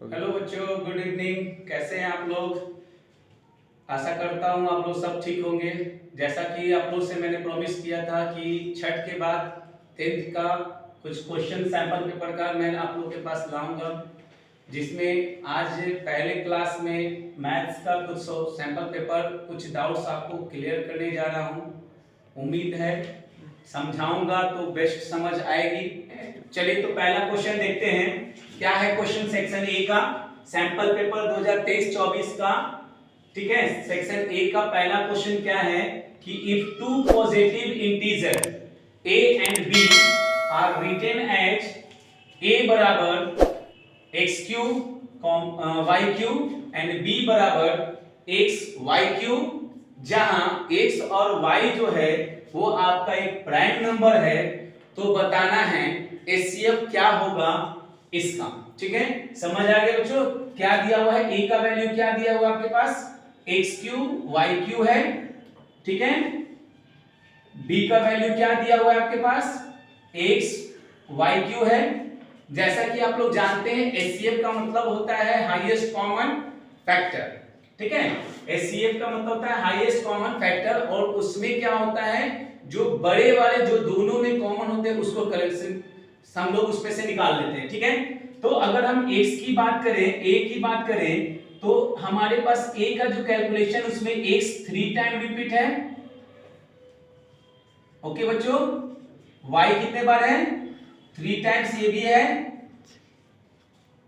Hello बच्चों, good evening. कैसे हैं आप लोग? आशा करता हूं आप लोग सब ठीक होंगे। जैसा कि आप लोग से मैंने प्रॉमिस किया था कि छठ के बाद 10th का कुछ क्वेश्चन सैंपल पेपर का मैं आप लोग के पास लाऊंगा, जिसमें आज पहले क्लास में मैथ्स का कुछ सैंपल पेपर, कुछ डाउट्स आपको क्लियर करने जा रहा हूं। उम्मीद है समझाऊंगा तो बेस्ट समझ आएगी। चलिए तो पहला क्वेश्चन देखते हैं। क्या है क्वेश्चन सेक्शन ए का, सैंपल पेपर 2023-24 का। ठीक है, सेक्शन ए का पहला क्वेश्चन क्या है कि if two positive integer a and b are written as a बराबर x cube y cube and b बराबर x y क्यूब, जहां x और y जो है वो आपका एक प्राइम नंबर है, तो बताना है HCF क्या होगा इसका। ठीक है, समझ आ गया बच्चों? क्या दिया हुआ है, a का वैल्यू क्या दिया हुआ आपके पास, x क्यूब y क्यूब है। ठीक है, b का वैल्यू क्या दिया हुआ है आपके पास, x y क्यूब है। जैसा कि आप लोग जानते हैं HCF का मतलब होता है हाईएस्ट कॉमन फैक्टर। ठीक है, HCF का मतलब होता है हाईएस्ट कॉमन फैक्टर, और उसमें क्या होता है, जो बड़े वाले जो दोनों में कॉमन होते हैं उसको करेक्शन हम लोग उसमें से निकाल लेते हैं। ठीक है, तो अगर हम x की बात करें, a की बात करें, तो हमारे पास a का जो कैलकुलेशन उसमें x 3 टाइम रिपीट है। ओके बच्चों, y कितने बार है, 3 टाइम्स ये भी है।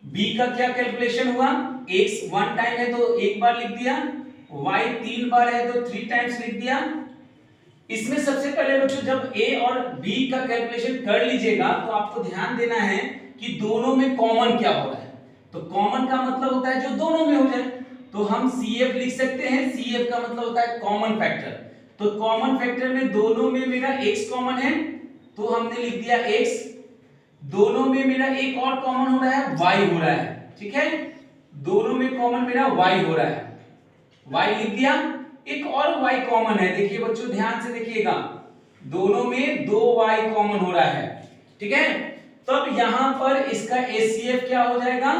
b का क्या कैलकुलेशन हुआ, x 1 टाइम है तो एक बार लिख दिया, y 3 बार है तो 3 टाइम्स लिख दिया। इसमें सबसे पहले बच्चों जब a और b का कैलकुलेशन कर लीजिएगा तो आपको ध्यान देना है कि दोनों में कॉमन क्या हो रहा है। तो कॉमन का मतलब होता है जो दोनों में हो जाए, तो हम CF लिख सकते हैं। CF का मतलब होता है कॉमन फैक्टर। तो कॉमन फैक्टर में दोनों में मेरा x कॉमन है तो हमने लिख दिया x। दोनों में मेरा एक और कॉमन हो रहा है, y हो रहा है। ठीक है, दोनों में कॉमन मेरा y हो रहा है, y लिख दिया। एक और y कॉमन है, देखिए बच्चों ध्यान से देखिएगा, दोनों में 2y कॉमन हो रहा है। ठीक है, तब यहां पर इसका HCF क्या हो जाएगा,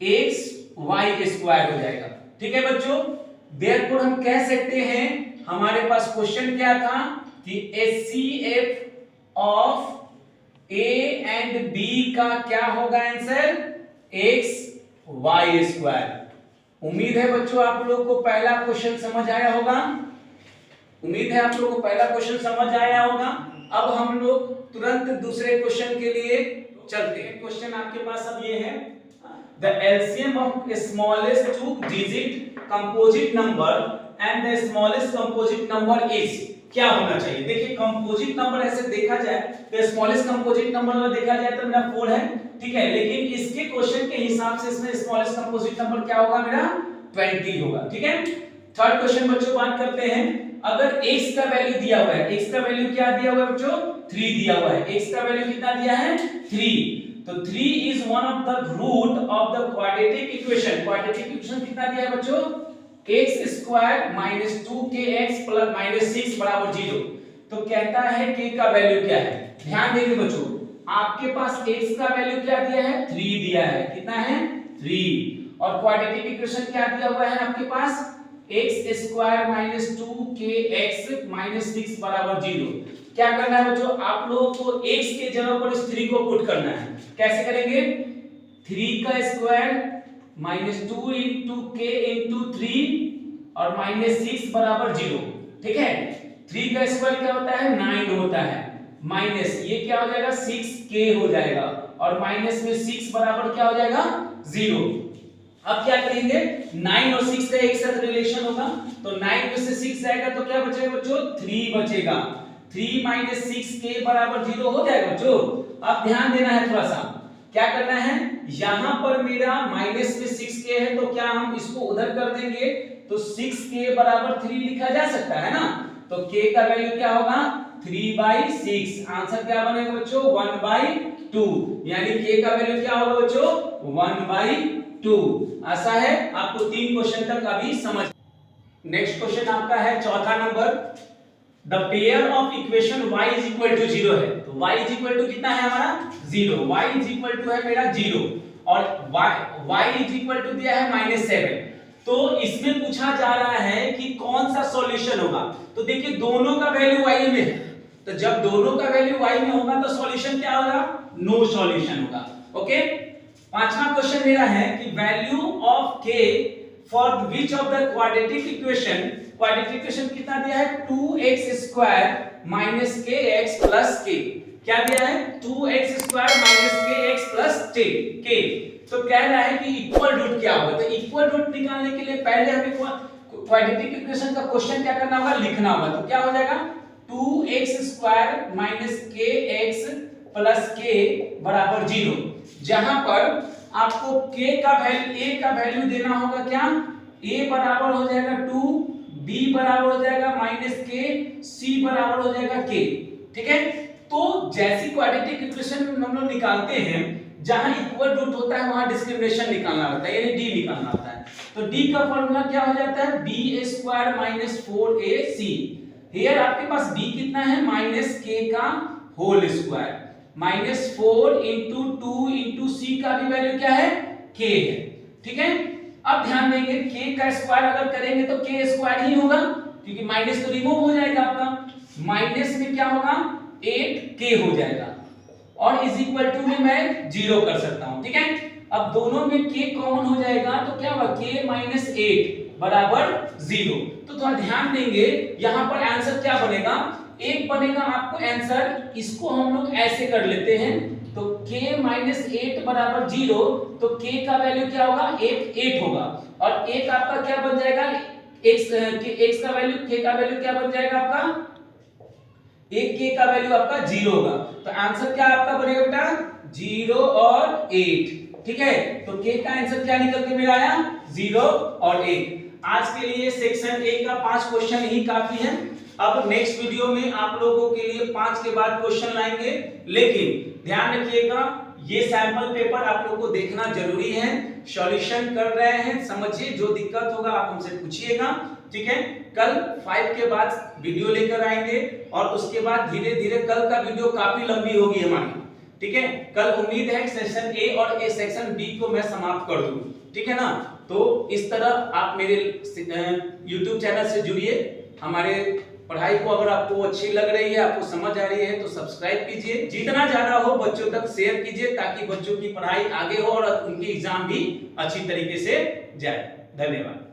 x y स्क्वायर हो जाएगा। ठीक है बच्चों, देयरफॉर हम कह सकते हैं, हमारे पास क्वेश्चन क्या था कि HCF of a and b का क्या होगा आंसर, x y स्क्वायर। उम्मीद है बच्चों आप लोग को पहला क्वेश्चन समझ आया होगा। उम्मीद है आप लोग को पहला क्वेश्चन समझ आया होगा। अब हम लोग तुरंत दूसरे क्वेश्चन के लिए चलते हैं। क्वेश्चन आपके पास अब ये है, the LCM of smallest 2 digit composite number and the smallest composite number is, क्या होना चाहिए। देखिए कंपोजिट नंबर ऐसे देखा जाए तो स्मॉलेस्ट कंपोजिट नंबर देखा जाए तो मेरा 4 है। ठीक है, लेकिन इसके क्वेश्चन के हिसाब से इसमें स्मॉलेस्ट कंपोजिट नंबर क्या होगा, मेरा 20 होगा। ठीक है, थर्ड क्वेश्चन बच्चों बात करते हैं। अगर x का वैल्यू दिया हुआ है, x का वैल्यू क्या दिया हुआ है बच्चों, 3 दिया हुआ है। x का वैल्यू कितना दिया है, 3। तो 3 is one of the root of the quadratic equation. Quadratic equation कितना दिया है बच्चों, x square minus 2kx plus minus 6 बराबर 0। तो कहता है k का वैल्यू क्या है। ध्यान देंगे बच्चों, आपके पास x का वैल्यू क्या दिया है, 3 दिया है। कितना है, 3। और क्वाड्रेटिक इक्वेशन क्या दिया हुआ है आपके पास, x square minus 2kx minus 6 बराबर 0। क्या करना है बच्चों, आप लोगों को x के जगह पर इस 3 को पुट करना है। कैसे करेंगे, 3 का square minus 2 into k into 3 और माइनस 6 बराबर 0। ठीक है, 3 का स्क्वायर क्या होता है, 9 होता है, माइनस ये क्या हो जाएगा, 6k हो जाएगा, और माइनस में 6 बराबर क्या हो जाएगा, 0। अब क्या करेंगे, 9 और 6 का एक साथ रिलेशन होगा, तो 9 में से 6 जाएगा तो क्या बचेगा बच्चों, 3 बचेगा। 3 माइनस 6k बराबर 0 हो जाएगा बच्चों। अब ध्यान देना है थोड़ा सा, क्या करना है, यहां पर मेरा माइनस में 6k है तो क्या हम इसको उधर कर देंगे तो 6k बराबर 3 लिखा जा सकता है ना। तो k का वैल्यू क्या होगा, 3/6। आंसर क्या बनेगा बच्चों, 1/2। यानी k का वैल्यू क्या होगा बच्चों, 1/2। ऐसा है, आपको 3 क्वेश्चन तक अभी समझ। नेक्स्ट क्वेश्चन आपका है चौथा number, the pair of equation y is equal to 0 है। तो y इज इक्वल टू कितना है हमारा, 0। y इज इक्वल टू है मेरा 0, और y इज इक्वल टू दिया है -7। तो इसमें पूछा जा रहा है कि कौन सा सॉल्यूशन होगा। तो देखिए दोनों का वैल्यू y में है, तो जब दोनों का वैल्यू y में होगा तो सॉल्यूशन क्या होगा, नो सॉल्यूशन होगा। ओके, पांचवा क्वेश्चन मेरा है कि value of k for which of the quadratic equation, quadratic equation कितना दिया है 2x² - kx + k, क्या दिया है 2x² - kx + k। तो कह रहा है कि इक्वल रूट क्या होगा। तो इक्वल रूट निकालने के लिए पहले हमें क्वाड्रेटिक इक्वेशन का क्वेश्चन क्या करना होगा, लिखना होगा। तो क्या हो जाएगा 2x² - kx + k = 0, जहां पर आपको k का वैल्यू, a का वैल्यू देना होगा क्या, a बराबर हो जाएगा 2, b बराबर हो जाएगा -k, c बराबर हो जाएगा k। ठीक है, तो जैसी क्वाड्रेटिक इक्वेशन हम लोग निकालते हैं, जहां इक्वल रूट होता है वहां डिस्क्रिमिनेशन निकालना होता है, यानी d निकालना होता है। तो d का फॉर्मूला क्या हो जाता है b² - 4ac। हियर आपके पास b कितना है -k का होल स्क्वायर, -4 * 2 * c का भी वैल्यू क्या है k है। ठीक है, अब ध्यान देंगे k का स्क्वायर अगर करेंगे तो k² ही होगा, क्योंकि माइनस तो रिमूव हो जाएगा आपका, माइनस में क्या होगा 8k हो जाएगा, और इज इक्वल टू में मैं 0 कर सकता हूं। ठीक है, अब दोनों में k कॉमन हो जाएगा तो क्या होगा k - 8 = 0। तो थोड़ा ध्यान देंगे, यहां पर आंसर क्या बनेगा, एक बनेगा आपको आंसर, इसको हम लोग ऐसे कर लेते हैं। तो k - 8 = 0, तो k का वैल्यू क्या होगा 8 होगा, और एक आपका क्या बन जाएगा x का वैल्यू, k का वैल्यू क्या बन जाएगा आपका, एक k का वैल्यू आपका 0 होगा। तो आंसर क्या आपका बनेगा बेटा 0 और 8। ठीक है, तो k का आंसर क्या निकल के मेरा आया 0 और 8। आज के लिए सेक्शन ए का 5 क्वेश्चन ही काफी है। अब नेक्स्ट वीडियो में आप लोगों के लिए 5 के बाद क्वेश्चन लाएंगे, लेकिन ध्यान रखिएगा ये सैंपल पेपर आप लोगों को देखना जरूरी है। सॉल्यूशन कर रहे हैं, समझिए, जो दिक्कत होगा आप हमसे पूछिएगा। ठीक है, कल 5 के बाद वीडियो लेकर आएंगे, और उसके बाद धीरे धीरे कल का वीडियो काफी लंबी होगी हमारी। ठीक है, कल उम्मीद है सेक्शन ए और सेक्शन बी को मैं समाप्त कर दूं। ठीक है ना, तो इस तरह आप मेरे YouTube चैनल से जुड़िए। हमारे पढ़ाई को अगर आपको अच्छी लग रही है, आपको समझ आ रही है, तो सब्सक्राइब कीजिए, जितना ज्यादा हो बच्चों तक शेयर कीजिए, ताकि बच्चों की पढ़ाई आगे हो और उनकी एग्जाम भी अच्छी तरीके से जाए। धन्यवाद।